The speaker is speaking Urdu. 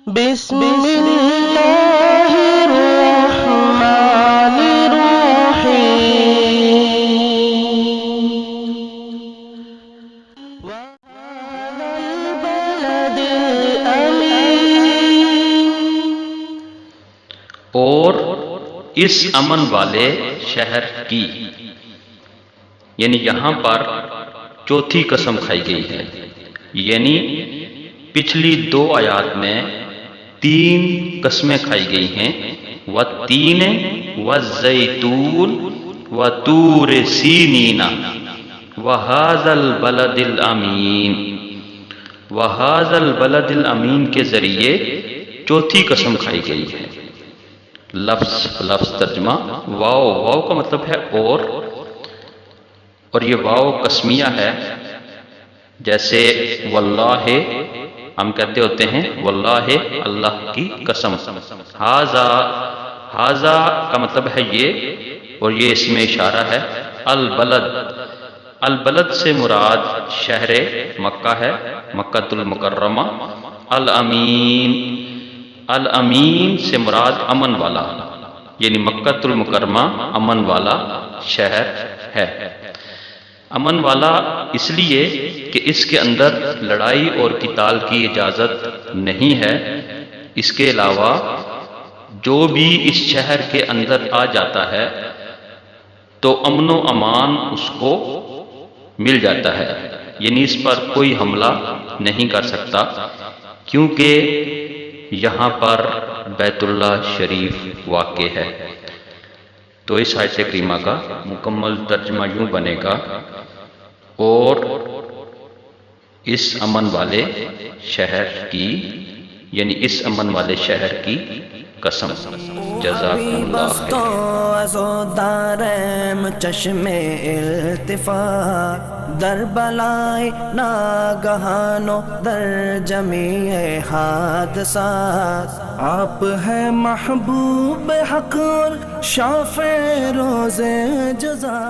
بسم اللہ الرحمن الرحیم وهذا البلد الأمين اور اس امن والے شہر کی، یعنی یہاں پر چوتھی قسم کھائی گئی ہے، یعنی پچھلی دو آیات میں تین قسمیں کھائی گئی ہیں، وَالتِّينِ وَالزَّيْتُونِ وَطُورِ سِينِينَ وَهَذَا الْبَلَدِ الْأَمِينِ۔ وَهَذَا الْبَلَدِ الْأَمِينِ کے ذریعے چوتھی قسم کھائی گئی ہے۔ لفظ ترجمہ، واو کا مطلب ہے اور یہ واو قسمیہ ہے، جیسے واللہ ہم کہتے ہوتے ہیں واللہ اللہ کی قسم، ہاذا کا مطلب ہے یہ، اور یہ اس میں اشارہ ہے البلد سے مراد شہر مکہ ہے، مکہ المکرمہ، الامین سے مراد امن والا، یعنی مکہ المکرمہ امن والا شہر ہے۔ امن والا اس لیے کہ اس کے اندر لڑائی اور قتال کی اجازت نہیں ہے، اس کے علاوہ جو بھی اس شہر کے اندر آ جاتا ہے تو امن و امان اس کو مل جاتا ہے، یعنی اس پر کوئی حملہ نہیں کر سکتا، کیونکہ یہاں پر بیت اللہ شریف واقع ہے۔ تو اس آیت کریمہ کا مکمل ترجمہ یوں بنے گا، اور اس امن والے شہر کی، یعنی اس امن والے شہر کی قسم۔ جزاکم اللہ دارم چشم التفات در بلائے ناگہانو در جمیع حادثات، آپ ہے محبوب حق اور شافع روز جزا۔